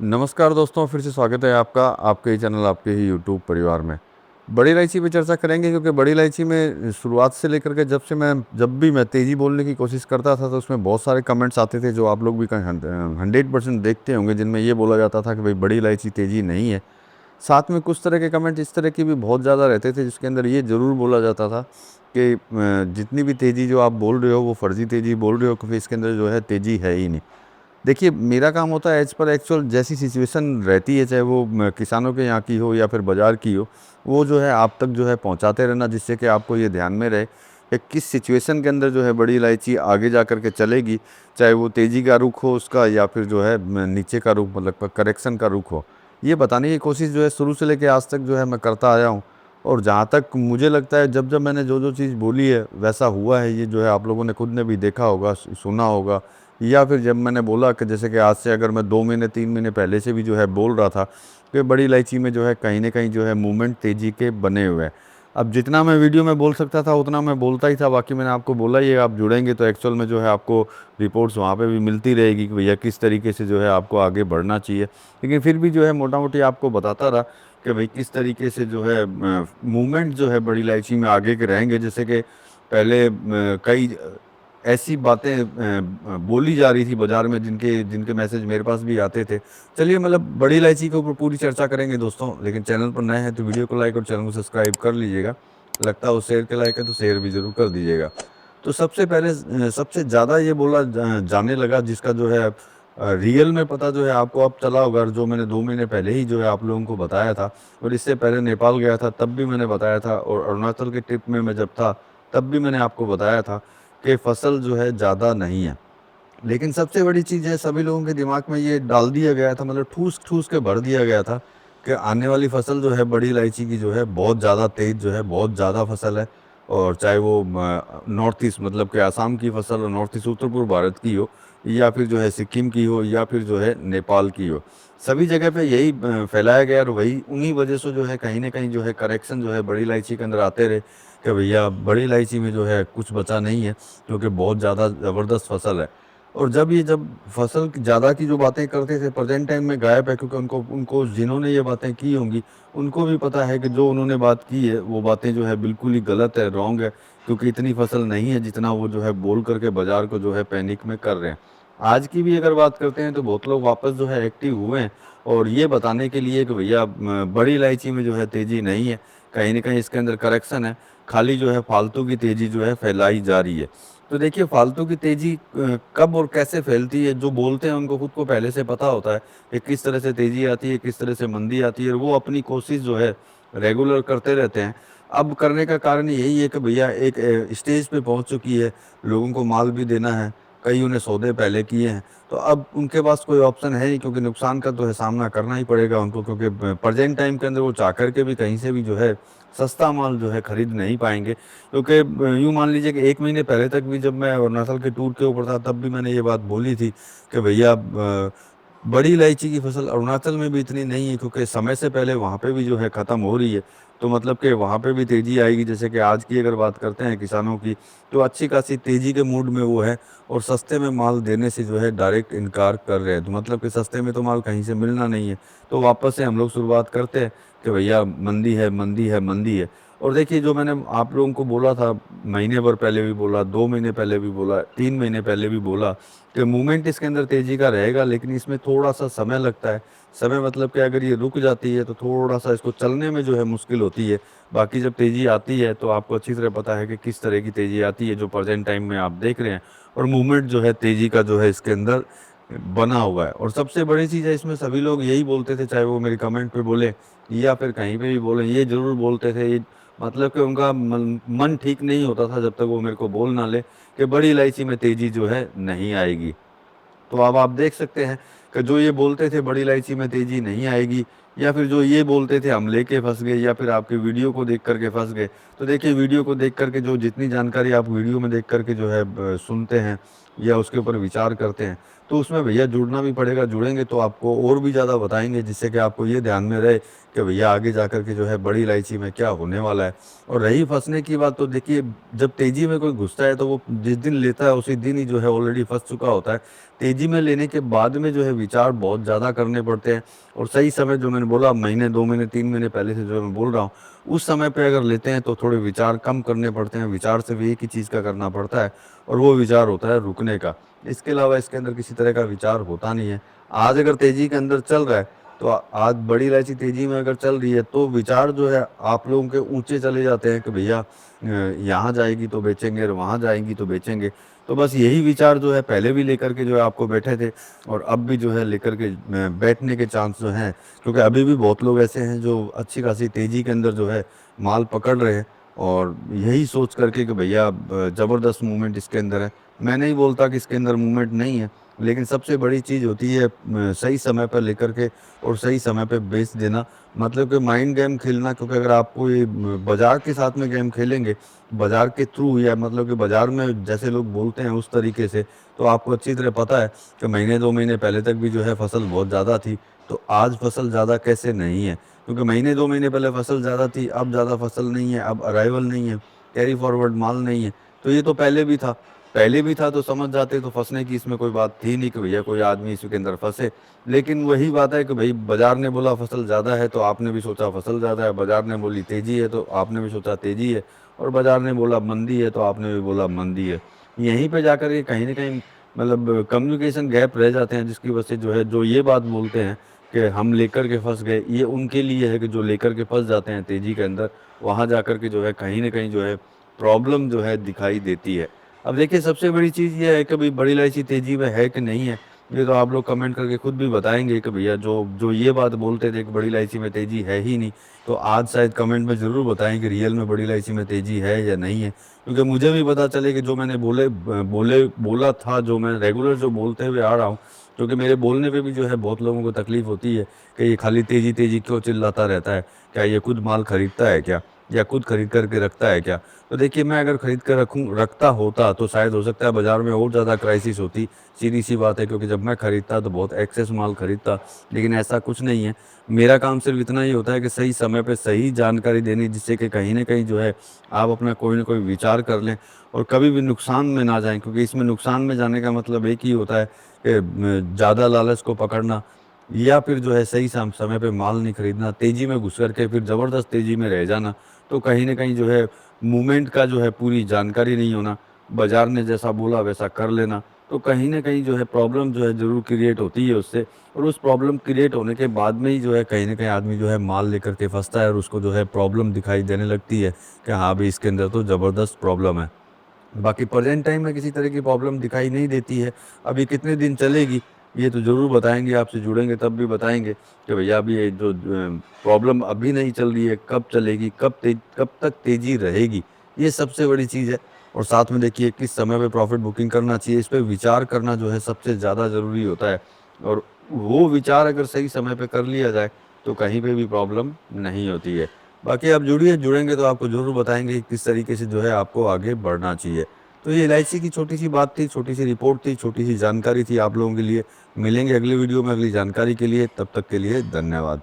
नमस्कार दोस्तों, फिर से स्वागत है आपका आपके ही चैनल आपके ही यूट्यूब परिवार में। बड़ी इलायची पे चर्चा करेंगे क्योंकि बड़ी इलायची में शुरुआत से लेकर के जब भी मैं तेज़ी बोलने की कोशिश करता था तो उसमें बहुत सारे कमेंट्स आते थे जो आप लोग भी कहीं 100% देखते होंगे, जिनमें ये बोला जाता था कि भाई बड़ी इलायची तेज़ी नहीं है। साथ में कुछ तरह के कमेंट इस तरह के भी बहुत ज़्यादा रहते थे जिसके अंदर ये ज़रूर बोला जाता था कि जितनी भी तेज़ी जो आप बोल रहे हो वो फर्जी तेज़ी बोल रहे हो, क्योंकि इसके अंदर जो है तेज़ी है ही नहीं। देखिए, मेरा काम होता है एज़ पर एक्चुअल जैसी सिचुएशन रहती है, चाहे वो किसानों के यहाँ की हो या फिर बाज़ार की हो, वो जो है आप तक जो है पहुँचाते रहना, जिससे कि आपको ये ध्यान में रहे कि किस सिचुएशन के अंदर जो है बड़ी इलायची आगे जा कर के चलेगी, चाहे वो तेज़ी का रुख हो उसका या फिर जो है नीचे का रुख, मतलब करेक्शन का रुख हो। ये बताने की कोशिश जो है शुरू से लेके आज तक जो है मैं करता आया हूँ। और जहाँ तक मुझे लगता है जब मैंने जो चीज़ बोली है वैसा हुआ है, ये जो है आप लोगों ने खुद ने भी देखा होगा, सुना होगा। या फिर जब मैंने बोला कि जैसे कि आज से अगर मैं 2 महीने 3 महीने पहले से भी जो है बोल रहा था कि बड़ी इलायची में जो है कहीं न कहीं जो है मूवमेंट तेज़ी के बने हुए हैं। अब जितना मैं वीडियो में बोल सकता था उतना मैं बोलता ही था, बाकी मैंने आपको बोला ही है, आप जुड़ेंगे तो एक्चुअल में जो है आपको रिपोर्ट्स वहाँ पे भी मिलती रहेगी कि भैया किस तरीके से जो है आपको आगे बढ़ना चाहिए। लेकिन फिर भी जो है मोटा-मोटी आपको बताता रहा कि भई किस तरीके से जो है मूवमेंट जो है बड़ी इलायची में आगे के रहेंगे। जैसे कि पहले कई ऐसी बातें बोली जा रही थी बाज़ार में जिनके जिनके मैसेज मेरे पास भी आते थे। चलिए, मतलब बड़ी इलायची के ऊपर पूरी चर्चा करेंगे दोस्तों, लेकिन चैनल पर नए हैं तो वीडियो को लाइक और चैनल को सब्सक्राइब कर लीजिएगा। लगता हो शेयर के लायक है तो शेयर भी ज़रूर कर दीजिएगा। तो सबसे पहले सबसे ज़्यादा ये बोला जाने लगा, जिसका जो है रियल में पता जो है आपको अब चला होगा, और जो मैंने 2 महीने पहले ही जो है आप लोगों को बताया था, और इससे पहले नेपाल गया था तब भी मैंने बताया था, और अरुणाचल के ट्रिप में मैं जब था तब भी मैंने आपको बताया था कि फसल जो है ज़्यादा नहीं है। लेकिन सबसे बड़ी चीज़ है, सभी लोगों के दिमाग में ये डाल दिया गया था, मतलब ठूस-ठूस के भर दिया गया था कि आने वाली फसल जो है बड़ी इलायची की जो है बहुत ज़्यादा तेज़ जो है, बहुत ज़्यादा फसल है। और चाहे वो नॉर्थ ईस्ट, मतलब कि असम की फसल और नॉर्थ ईस्ट उत्तर पूर्व भारत की हो, या फिर जो है सिक्किम की हो, या फिर जो है नेपाल की हो। सभी जगह पे यही फैलाया गया, और वही उन्हीं वजह से जो है कहीं न कहीं जो है करेक्शन जो है बड़ी इलायची के अंदर आते रहे कि भैया बड़ी इलायची में जो है कुछ बचा नहीं है, क्योंकि बहुत ज़्यादा ज़बरदस्त फसल है। और जब फसल की ज़्यादा की जो बातें करते थे प्रेज़ेंट टाइम में गायब है, क्योंकि उनको उनको जिन्होंने ये बातें की होंगी, उनको भी पता है कि जो उन्होंने बात की है, वो बातें जो है बिल्कुल ही गलत है, रॉन्ग है, क्योंकि इतनी फसल नहीं है जितना वो जो है बोल कर के बाज़ार को जो है पैनिक में कर रहे हैं। आज की भी अगर बात करते हैं तो बहुत लोग वापस जो है एक्टिव हुए हैं, और ये बताने के लिए कि भैया बड़ी इलायची में जो है तेज़ी नहीं है, कहीं न कहीं इसके अंदर करेक्शन है, खाली जो है फालतू की तेज़ी जो है फैलाई जा रही है। तो देखिए, फालतू की तेज़ी कब और कैसे फैलती है, जो बोलते हैं उनको खुद को पहले से पता होता है कि किस तरह से तेज़ी आती है, किस तरह से मंदी आती है, और वो अपनी कोशिश जो है रेगुलर करते रहते हैं। अब करने का कारण यही है कि भैया एक स्टेज पे पहुँच चुकी है, लोगों को माल भी देना है, कई उन्हें सौदे पहले किए हैं, तो अब उनके पास कोई ऑप्शन है नहीं, क्योंकि नुकसान का तो है सामना करना ही पड़ेगा उनको, क्योंकि प्रेज़ेंट टाइम के अंदर वो चाह कर के भी कहीं से भी जो है सस्ता माल जो है खरीद नहीं पाएँगे। क्योंकि यूँ मान लीजिए कि 1 महीने पहले तक भी जब मैं अरुणाचल के टूर के ऊपर था, तब भी मैंने ये बात बोली थी कि भैया बड़ी इलायची की फसल अरुणाचल में भी इतनी नहीं है, क्योंकि समय से पहले वहाँ पे भी जो है ख़त्म हो रही है। तो मतलब कि वहाँ पे भी तेज़ी आएगी। जैसे कि आज की अगर बात करते हैं किसानों की, तो अच्छी खासी तेज़ी के मूड में वो है, और सस्ते में माल देने से जो है डायरेक्ट इनकार कर रहे हैं। तो मतलब कि सस्ते में तो माल कहीं से मिलना नहीं है। तो वापस से हम लोग शुरुआत करते हैं कि भैया मंदी है, मंदी है, मंदी है। और देखिए, जो मैंने आप लोगों को बोला था, महीने भर पहले भी बोला, 2 महीने पहले भी बोला, 3 महीने पहले भी बोला कि मूवमेंट इसके अंदर तेज़ी का रहेगा, लेकिन इसमें थोड़ा-सा समय लगता है। समय मतलब कि अगर ये रुक जाती है तो थोड़ा-सा इसको चलने में जो है मुश्किल होती है। बाकी जब तेज़ी आती है तो आपको अच्छी तरह पता है कि किस तरह की तेज़ी आती है, जो प्रेज़ेंट टाइम में आप देख रहे हैं, और मूवमेंट जो है तेज़ी का जो है इसके अंदर बना हुआ है। और सबसे बड़ी चीज़ है इसमें, सभी लोग यही बोलते थे, चाहे वो मेरे कमेंट पे बोले या फिर कहीं पे भी बोले, ये ज़रूर बोलते थे, ये मतलब कि उनका मन ठीक नहीं होता था जब तक वो मेरे को बोल ना ले कि बड़ी इलायची में तेज़ी जो है नहीं आएगी। तो अब आप देख सकते हैं कि जो ये बोलते थे बड़ी इलायची में तेज़ी नहीं आएगी, या फिर जो ये बोलते थे हम लेके फँस गए, या फिर आपकी वीडियो को देख कर के फँस गए। तो देखिए, वीडियो को देख कर के जो जितनी जानकारी आप वीडियो में देख कर के जो है सुनते हैं या उसके ऊपर विचार करते हैं, तो उसमें भैया जुड़ना भी पड़ेगा। जुड़ेंगे तो आपको और भी ज़्यादा बताएँगे, जिससे कि आपको ये ध्यान में रहे कि भैया आगे जा कर के जो है बड़ी इलायची में क्या होने वाला है। और रही फँसने की बात, तो देखिए जब तेज़ी में कोई घुसता है तो वो जिस दिन लेता है उसी दिन ही जो है ऑलरेडी फँस चुका होता है। तेज़ी में लेने के बाद में जो है विचार बहुत ज़्यादा करने पड़ते हैं, और सही समय जो मैंने बोला महीने, 2 महीने, 3 महीने पहले से जो मैं बोल रहा हूँ, उस समय पे अगर लेते हैं तो थोड़े विचार कम करने पड़ते हैं। विचार सिर्फ़ एक ही चीज़ का करना पड़ता है, और वो विचार होता है रुकने का। इसके अलावा इसके अंदर किसी तरह का विचार होता नहीं है। आज अगर तेज़ी के अंदर चल रहा है, तो आज बड़ी इलायची तेज़ी में अगर चल रही है, तो विचार जो है आप लोगों के ऊँचे चले जाते हैं कि भैया यहाँ जाएगी तो बेचेंगे और वहाँ जाएँगी तो बेचेंगे। तो बस यही विचार जो है पहले भी लेकर के जो है आपको बैठे थे, और अब भी जो है लेकर के बैठने के चांस जो हैं, क्योंकि अभी भी बहुत लोग ऐसे हैं जो अच्छी खासी तेज़ी के अंदर जो है माल पकड़ रहे हैं, और यही सोच करके कि भैया ज़बरदस्त मूवमेंट इसके अंदर है। मैं नहीं बोलता कि इसके अंदर मूवमेंट नहीं है, लेकिन सबसे बड़ी चीज़ होती है सही समय पर लेकर के और सही समय पे बेच देना, मतलब कि माइंड गेम खेलना। क्योंकि अगर आपको ये बाज़ार के साथ में गेम खेलेंगे, बाज़ार के थ्रू, या मतलब कि बाज़ार में जैसे लोग बोलते हैं उस तरीके से, तो आपको अच्छी तरह पता है कि महीने 2 महीने पहले तक भी जो है फसल बहुत ज़्यादा थी, तो आज फसल ज़्यादा कैसे नहीं है? क्योंकि महीने 2 महीने पहले फसल ज़्यादा थी, अब ज़्यादा फसल नहीं है, अब अराइवल नहीं है, कैरी फॉरवर्ड माल नहीं है। तो ये तो पहले भी था तो समझ जाते, तो फँसने की इसमें कोई बात थी नहीं कि भैया कोई आदमी इसके अंदर फँसे। लेकिन वही बात है कि भई बाज़ार ने बोला फसल ज़्यादा है, तो आपने भी सोचा फसल ज़्यादा है, बाज़ार ने बोली तेज़ी है, तो आपने भी सोचा तेज़ी है, और बाज़ार ने बोला मंदी है, तो आपने भी बोला मंदी है। यहीं पे जाकर के कहीं न कहीं मतलब कम्युनिकेशन गैप रह जाते हैं, जिसकी वजह से जो है, जो ये बात बोलते हैं कि हम लेकर के फँस गए, ये उनके लिए है कि जो लेकर के फँस जाते हैं तेज़ी के अंदर, वहाँ जाकर के जो है कहीं न कहीं जो है प्रॉब्लम जो है दिखाई देती है। अब देखिए सबसे बड़ी चीज़ ये है कि भई बड़ी इलायची तेज़ी में है कि नहीं है, ये तो आप लोग कमेंट करके खुद भी बताएँगे कि भैया जो जो ये बात बोलते थे कि बड़ी इलायची में तेज़ी है ही नहीं, तो आज शायद कमेंट में ज़रूर बताएँ कि रियल में बड़ी इलायची में तेज़ी है या नहीं है। क्योंकि मुझे भी पता चले कि जो मैंने बोला था, जो मैं रेगुलर जो बोलते हुए आ रहा हूँ, क्योंकि मेरे बोलने पे भी जो है बहुत लोगों को तकलीफ़ होती है कि ये खाली तेज़ी-तेज़ी क्यों चिल्लाता रहता है? क्या ये खुद माल खरीदता है क्या? या खुद खरीद कर के रखता है क्या? तो देखिए मैं अगर खरीद कर रखता होता, तो शायद हो सकता है बाज़ार में और ज़्यादा क्राइसिस होती। सीधी-सी बात है, क्योंकि जब मैं खरीदता तो बहुत एक्सेस माल खरीदता, लेकिन ऐसा कुछ नहीं है। मेरा काम सिर्फ़ इतना ही होता है कि सही समय पे सही जानकारी देनी, जिससे कि कहीं न कहीं जो है आप अपना कोई न कोई विचार कर लें और कभी भी नुकसान में ना जाएँ, क्योंकि इसमें नुकसान में जाने का मतलब एक ही होता है कि ज़्यादा लालच को पकड़ना, या फिर जो है सही समय पे माल नहीं खरीदना, तेज़ी में घुस कर के फिर ज़बरदस्त तेज़ी में रह जाना। तो कहीं न कहीं जो है मूवमेंट का जो है पूरी जानकारी नहीं होना, बाज़ार ने जैसा बोला वैसा कर लेना, तो कहीं न कहीं जो है प्रॉब्लम जो है ज़रूर क्रिएट होती है उससे, और उस प्रॉब्लम क्रिएट होने के बाद में ही जो है कहीं न कहीं आदमी जो है माल लेकर के फँसता है, और उसको जो है प्रॉब्लम दिखाई देने लगती है कि हाँ, भई इसके अंदर तो ज़बरदस्त प्रॉब्लम है। बाकी प्रेज़ेंट टाइम में किसी तरह की प्रॉब्लम दिखाई नहीं देती है। अभी कितने दिन चलेगी, ये तो ज़रूर बताएँगे, आपसे जुड़ेंगे तब भी बताएँगे कि भैया अभी ये जो प्रॉब्लम अभी नहीं चल रही है, कब चलेगी, कब तक तेज़ी रहेगी, ये सबसे बड़ी चीज़ है। और साथ में देखिए किस समय पे प्रॉफ़िट बुकिंग करना चाहिए, इस पे विचार करना जो है सबसे ज़्यादा ज़रूरी होता है, और वो विचार अगर सही समय पे कर लिया जाए, तो कहीं पे भी प्रॉब्लम नहीं होती है। बाकी आप जुड़ेंगे तो आपको ज़रूर बताएँगे कि किस तरीके से जो है आपको आगे बढ़ना चाहिए। तो ये एलआईसी की छोटी-सी बात थी, छोटी-सी रिपोर्ट थी, छोटी-सी जानकारी थी आप लोगों के लिए। मिलेंगे अगली वीडियो में अगली जानकारी के लिए, तब तक के लिए धन्यवाद।